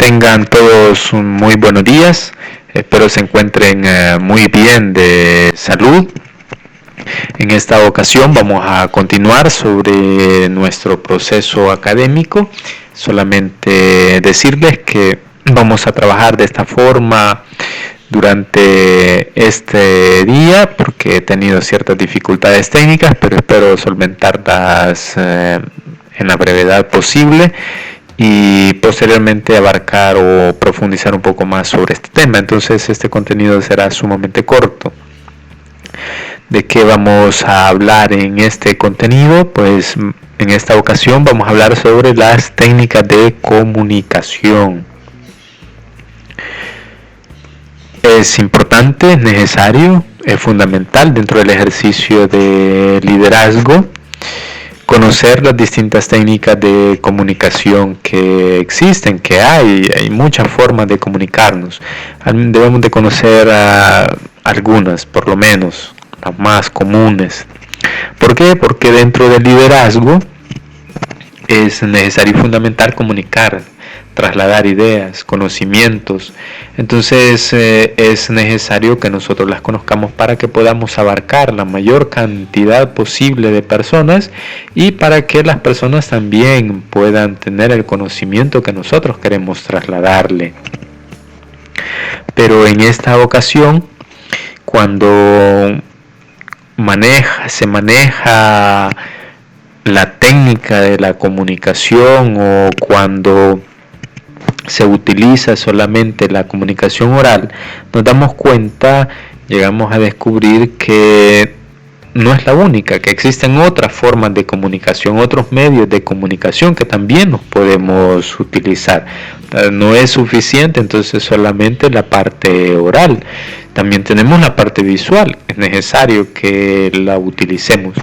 Tengan todos un muy buenos días. Espero se encuentren muy bien de salud. En esta ocasión vamos a continuar sobre nuestro proceso académico. Solamente decirles que vamos a trabajar de esta forma durante este día porque he tenido ciertas dificultades técnicas, pero espero solventarlas en la brevedad posible y posteriormente abarcar o profundizar un poco más sobre este tema. Entonces este contenido será sumamente corto. ¿De qué vamos a hablar en este contenido? Pues en esta ocasión vamos a hablar sobre las técnicas de comunicación. Es importante, es necesario, es fundamental dentro del ejercicio de liderazgo conocer las distintas técnicas de comunicación que existen, que hay muchas formas de comunicarnos. Debemos de conocer algunas, por lo menos, las más comunes. ¿Por qué? Porque dentro del liderazgo es necesario y fundamental comunicar, trasladar ideas, conocimientos. Entonces es necesario que nosotros las conozcamos para que podamos abarcar la mayor cantidad posible de personas y para que las personas también puedan tener el conocimiento que nosotros queremos trasladarle. Pero en esta ocasión, cuando se maneja la técnica de la comunicación o cuando se utiliza solamente la comunicación oral, nos damos cuenta, llegamos a descubrir que no es la única, que existen otras formas de comunicación, otros medios de comunicación que también nos podemos utilizar. No es suficiente entonces solamente la parte oral, también tenemos la parte visual, es necesario que la utilicemos.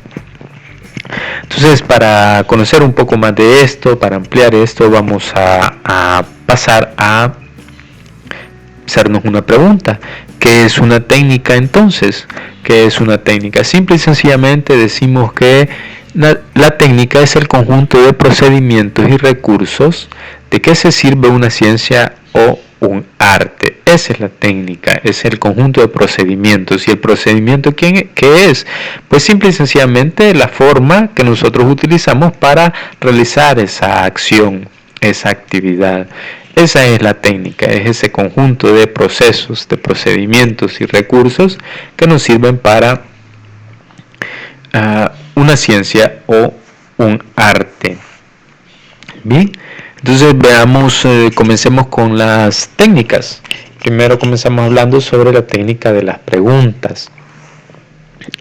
Entonces, para conocer un poco más de esto, para ampliar esto, vamos a pasar a hacernos una pregunta. ¿Qué es una técnica entonces? ¿Qué es una técnica? Simple y sencillamente decimos que la técnica es el conjunto de procedimientos y recursos de que se sirve una ciencia o un arte. Esa es la técnica, es el conjunto de procedimientos. ¿Y el procedimiento qué es? Pues simple y sencillamente la forma que nosotros utilizamos para realizar esa acción, esa actividad. Esa es la técnica, es ese conjunto de procesos, de procedimientos y recursos que nos sirven para una ciencia o un arte. Bien. Entonces comencemos con las técnicas. Primero comenzamos hablando sobre la técnica de las preguntas.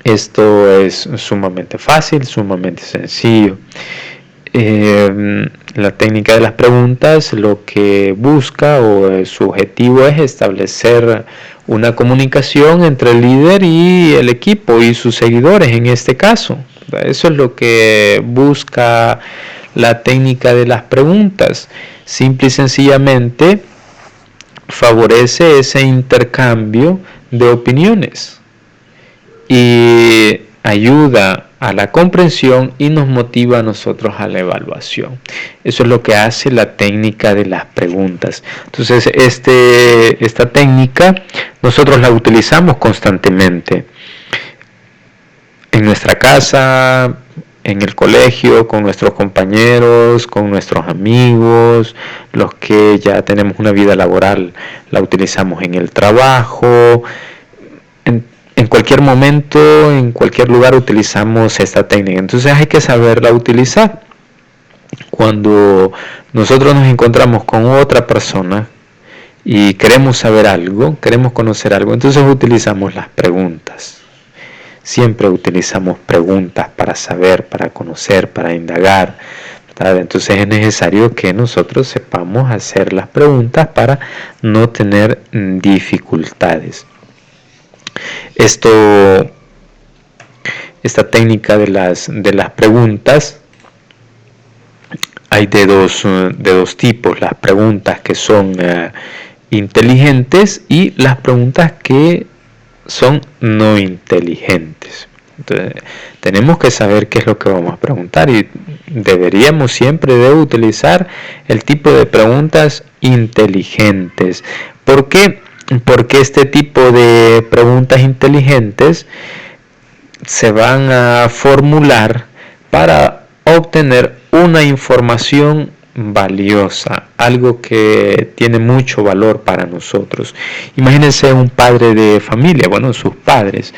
Esto es sumamente fácil, sumamente sencillo. La técnica de las preguntas lo que busca o su objetivo es establecer una comunicación entre el líder y el equipo y sus seguidores en este caso. Eso es lo que busca la técnica de las preguntas. Simple y sencillamente favorece ese intercambio de opiniones y ayuda a la comprensión y nos motiva a nosotros a la evaluación. Eso es lo que hace la técnica de las preguntas. Entonces esta técnica nosotros la utilizamos constantemente en nuestra casa, en el colegio, con nuestros compañeros, con nuestros amigos, los que ya tenemos una vida laboral, la utilizamos en el trabajo, en cualquier momento, en cualquier lugar utilizamos esta técnica. Entonces hay que saberla utilizar. Cuando nosotros nos encontramos con otra persona y queremos saber algo, queremos conocer algo, entonces utilizamos las preguntas. Siempre utilizamos preguntas para saber, para conocer, para indagar, ¿verdad? Entonces es necesario que nosotros sepamos hacer las preguntas para no tener dificultades. Esta técnica de las preguntas hay de dos tipos: las preguntas que son inteligentes y las preguntas que son no inteligentes. Entonces, tenemos que saber qué es lo que vamos a preguntar y deberíamos siempre de utilizar el tipo de preguntas inteligentes. ¿Por qué? Porque este tipo de preguntas inteligentes se van a formular para obtener una información valiosa, algo que tiene mucho valor para nosotros. Imagínense un padre de familia, bueno, sus padres,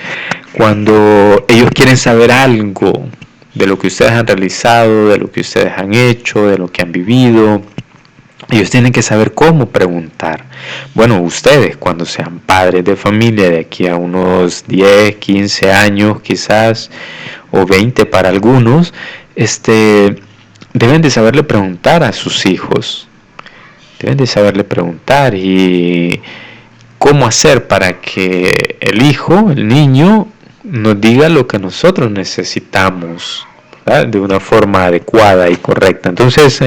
cuando ellos quieren saber algo de lo que ustedes han realizado, de lo que ustedes han hecho, de lo que han vivido, ellos tienen que saber cómo preguntar. Bueno, ustedes cuando sean padres de familia de aquí a unos 10, 15 años quizás, o 20 para algunos, deben de saberle preguntar a sus hijos. Deben de saberle preguntar y cómo hacer para que el hijo, el niño, nos diga lo que nosotros necesitamos, ¿verdad? De una forma adecuada y correcta. Entonces,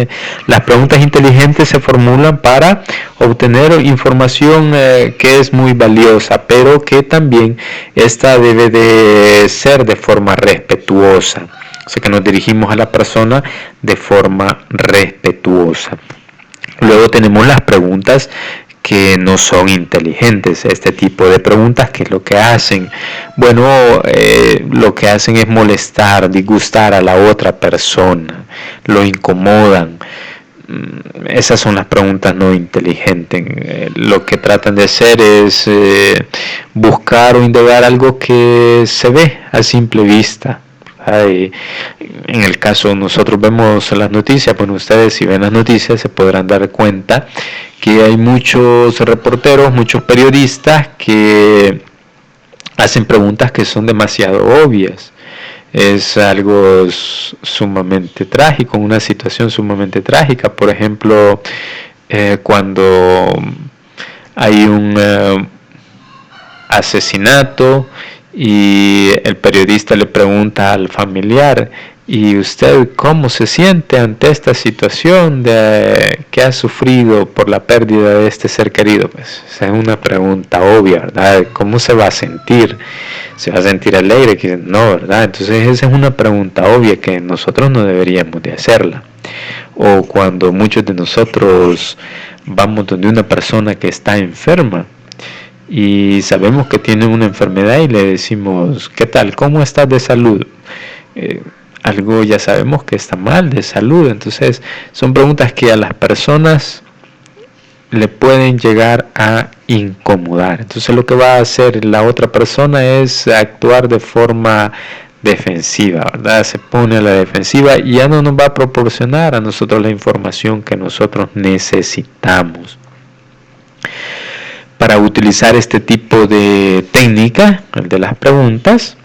las preguntas inteligentes se formulan para obtener información que es muy valiosa, pero que también esta debe de ser de forma respetuosa. O sea, que nos dirigimos a la persona de forma respetuosa. Luego tenemos las preguntas que no son inteligentes. Este tipo de preguntas, ¿qué es lo que hacen? Bueno, lo que hacen es molestar, disgustar a la otra persona, lo incomodan. Esas son las preguntas no inteligentes. Lo que tratan de hacer es buscar o indagar algo que se ve a simple vista. En el caso nosotros vemos las noticias, bueno, ustedes si ven las noticias se podrán dar cuenta que hay muchos reporteros, muchos periodistas que hacen preguntas que son demasiado obvias. Es algo sumamente trágico, una situación sumamente trágica. Por ejemplo, cuando hay un asesinato y el periodista le pregunta al familiar: ¿y usted cómo se siente ante esta situación que ha sufrido por la pérdida de este ser querido? Pues es una pregunta obvia, ¿verdad? ¿Cómo se va a sentir? ¿Se va a sentir alegre? No, ¿verdad? Entonces esa es una pregunta obvia que nosotros no deberíamos de hacerla. O cuando muchos de nosotros vamos donde una persona que está enferma y sabemos que tiene una enfermedad y le decimos: ¿qué tal? ¿Cómo estás de salud? Algo ya sabemos que está mal de salud. Entonces son preguntas que a las personas le pueden llegar a incomodar. Entonces lo que va a hacer la otra persona es actuar de forma defensiva, ¿verdad? Se pone a la defensiva y ya no nos va a proporcionar a nosotros la información que nosotros necesitamos. Para utilizar este tipo de técnica, el de las preguntas,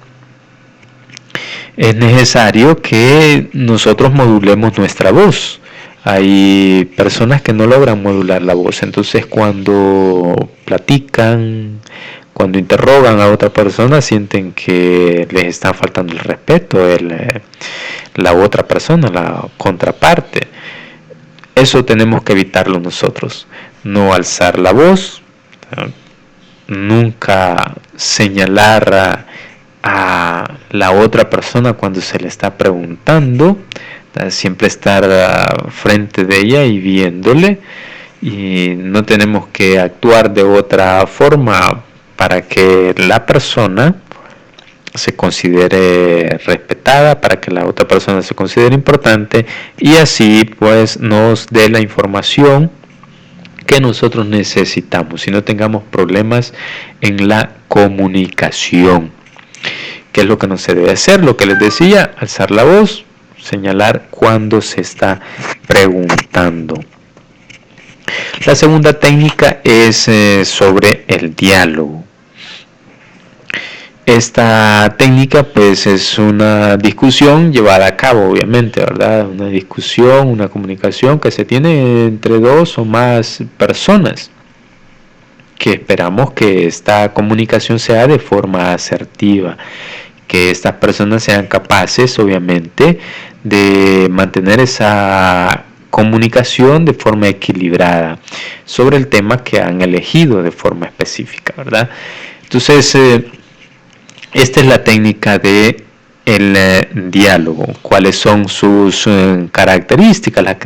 es necesario que nosotros modulemos nuestra voz. Hay personas que no logran modular la voz, entonces cuando platican, cuando interrogan a otra persona, sienten que les está faltando el respeto, la otra persona, la contraparte. Eso tenemos que evitarlo nosotros. No alzar la voz, nunca señalar a la otra persona cuando se le está preguntando, siempre estar frente de ella y viéndole, y no tenemos que actuar de otra forma para que la persona se considere respetada, para que la otra persona se considere importante y así pues nos dé la información que nosotros necesitamos y no tengamos problemas en la comunicación. ¿Qué es lo que no se debe hacer? Lo que les decía: alzar la voz, señalar cuando se está preguntando. La segunda técnica es sobre el diálogo. Esta técnica pues es una discusión llevada a cabo, obviamente, ¿verdad? Una discusión, una comunicación que se tiene entre dos o más personas, que esperamos que esta comunicación sea de forma asertiva, que estas personas sean capaces, obviamente, de mantener esa comunicación de forma equilibrada sobre el tema que han elegido de forma específica, ¿verdad? Entonces, esta es la técnica de el diálogo. ¿Cuáles son sus características? Las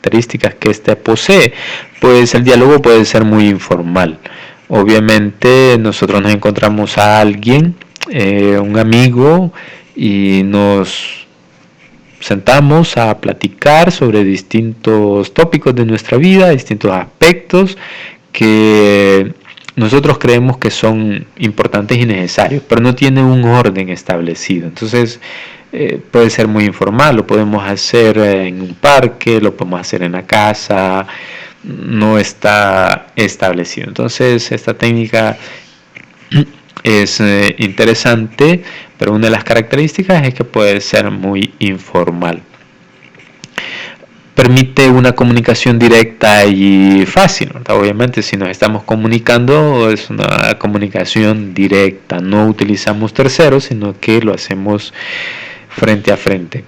características que éste posee, pues el diálogo puede ser muy informal. Obviamente nosotros nos encontramos a alguien, un amigo, y nos sentamos a platicar sobre distintos tópicos de nuestra vida, distintos aspectos que nosotros creemos que son importantes y necesarios, pero no tiene un orden establecido. Entonces puede ser muy informal, lo podemos hacer en un parque, lo podemos hacer en la casa, no está establecido. Entonces esta técnica es interesante, pero una de las características es que puede ser muy informal. Permite una comunicación directa y fácil, ¿verdad? Obviamente si nos estamos comunicando es una comunicación directa, no utilizamos terceros, sino que lo hacemos frente a frente.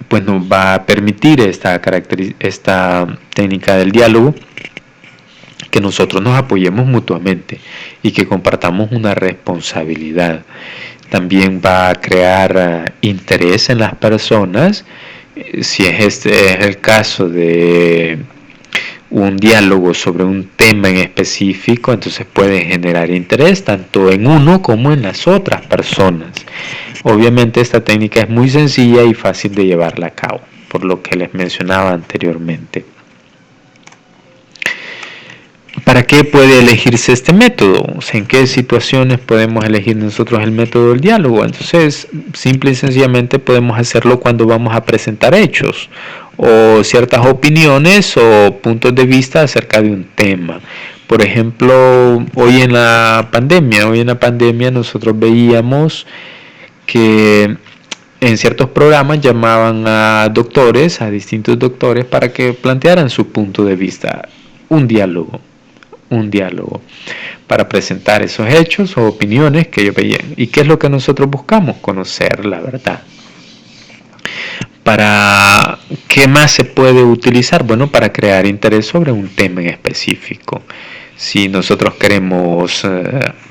Pues nos va a permitir esta técnica del diálogo que nosotros nos apoyemos mutuamente y que compartamos una responsabilidad. También va a crear interés en las personas. Si este es el caso de un diálogo sobre un tema en específico, entonces puede generar interés tanto en uno como en las otras personas. Obviamente esta técnica es muy sencilla y fácil de llevarla a cabo, por lo que les mencionaba anteriormente. ¿Para qué puede elegirse este método? O sea, ¿en qué situaciones podemos elegir nosotros el método del diálogo? Entonces, simple y sencillamente podemos hacerlo cuando vamos a presentar hechos o ciertas opiniones o puntos de vista acerca de un tema. Por ejemplo, hoy en la pandemia nosotros veíamos que en ciertos programas llamaban a doctores, a distintos doctores, para que plantearan su punto de vista, un diálogo para presentar esos hechos o opiniones que ellos veían. ¿Y qué es lo que nosotros buscamos? Conocer la verdad. ¿Para qué más se puede utilizar? Bueno, para crear interés sobre un tema en específico. Si nosotros queremos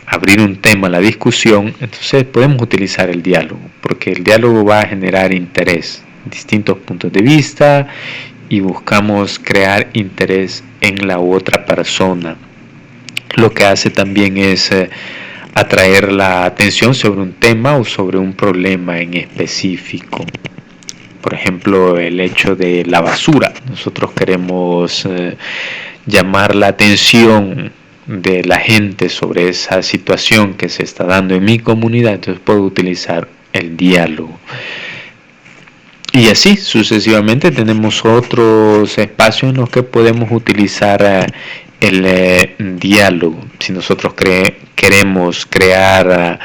abrir un tema a la discusión, entonces podemos utilizar el diálogo, porque el diálogo va a generar interés, distintos puntos de vista, y buscamos crear interés en la otra persona. Lo que hace también es atraer la atención sobre un tema o sobre un problema en específico. Por ejemplo, el hecho de la basura. Nosotros queremos llamar la atención de la gente sobre esa situación que se está dando en mi comunidad, entonces puedo utilizar el diálogo. Y así sucesivamente tenemos otros espacios en los que podemos utilizar el diálogo. Si nosotros queremos crear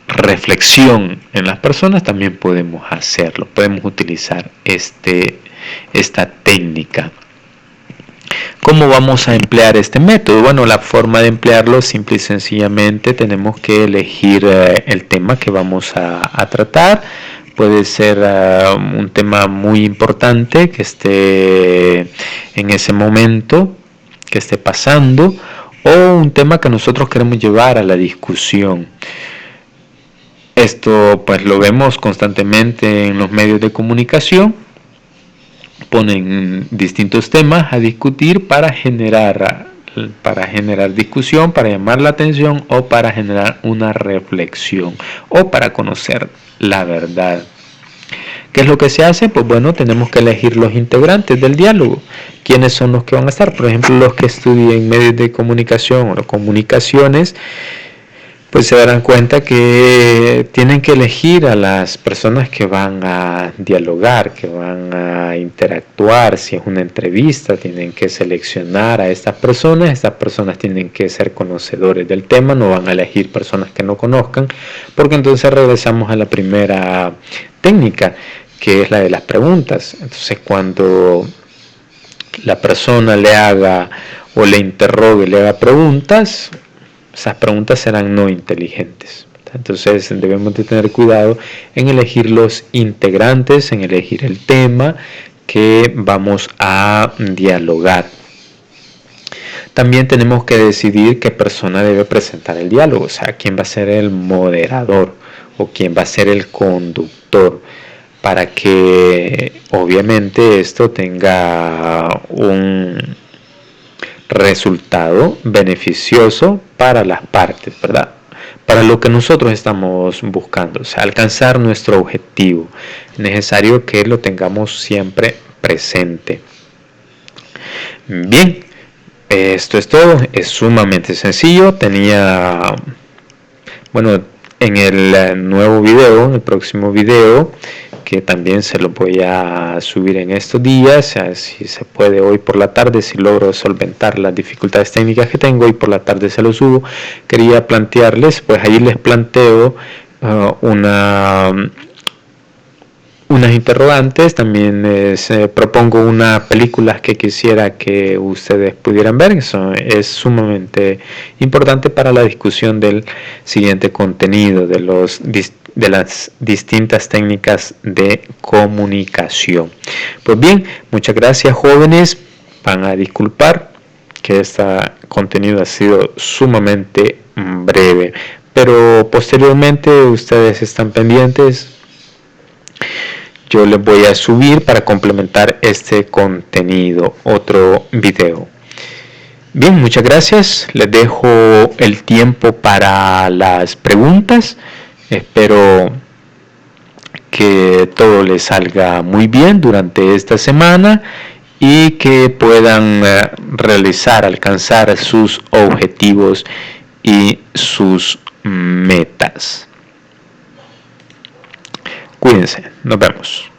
reflexión en las personas, también podemos hacerlo, podemos utilizar esta técnica. ¿Cómo vamos a emplear este método? Bueno, la forma de emplearlo, simple y sencillamente tenemos que elegir el tema que vamos a tratar. Puede ser un tema muy importante que esté en ese momento, que esté pasando, o un tema que nosotros queremos llevar a la discusión. Esto pues lo vemos constantemente en los medios de comunicación. Ponen distintos temas a discutir para generar discusión, para llamar la atención o para generar una reflexión o para conocer la verdad. ¿Qué es lo que se hace? Pues bueno, tenemos que elegir los integrantes del diálogo. ¿Quiénes son los que van a estar? Por ejemplo, los que estudien medios de comunicación o comunicaciones, pues se darán cuenta que tienen que elegir a las personas que van a dialogar, que van a interactuar. Si es una entrevista, tienen que seleccionar a estas personas tienen que ser conocedores del tema, no van a elegir personas que no conozcan, porque entonces regresamos a la primera técnica, que es la de las preguntas. Entonces cuando la persona le haga o le interrogue, le haga preguntas, esas preguntas serán no inteligentes. Entonces debemos de tener cuidado en elegir los integrantes, en elegir el tema que vamos a dialogar. También tenemos que decidir qué persona debe presentar el diálogo, o sea, quién va a ser el moderador o quién va a ser el conductor. para que obviamente esto tenga un resultado beneficioso para las partes, ¿verdad? Para lo que nosotros estamos buscando, o sea, alcanzar nuestro objetivo. Es necesario que lo tengamos siempre presente. Bien, esto es todo, es sumamente sencillo. Bueno, en el nuevo video, en el próximo video, que también se lo voy a subir en estos días, si se puede hoy por la tarde, si logro solventar las dificultades técnicas que tengo, hoy por la tarde se lo subo. Quería plantearles, pues ahí les planteo unas interrogantes. También propongo unas películas que quisiera que ustedes pudieran ver. Eso es sumamente importante para la discusión del siguiente contenido, de las distintas técnicas de comunicación. Pues bien, muchas gracias, jóvenes. Van a disculpar que este contenido ha sido sumamente breve, pero posteriormente ustedes están pendientes. Yo les voy a subir para complementar este contenido otro video. Bien, muchas gracias. Les dejo el tiempo para las preguntas. Espero que todo les salga muy bien durante esta semana y que puedan alcanzar sus objetivos y sus metas. Cuídense, nos vemos.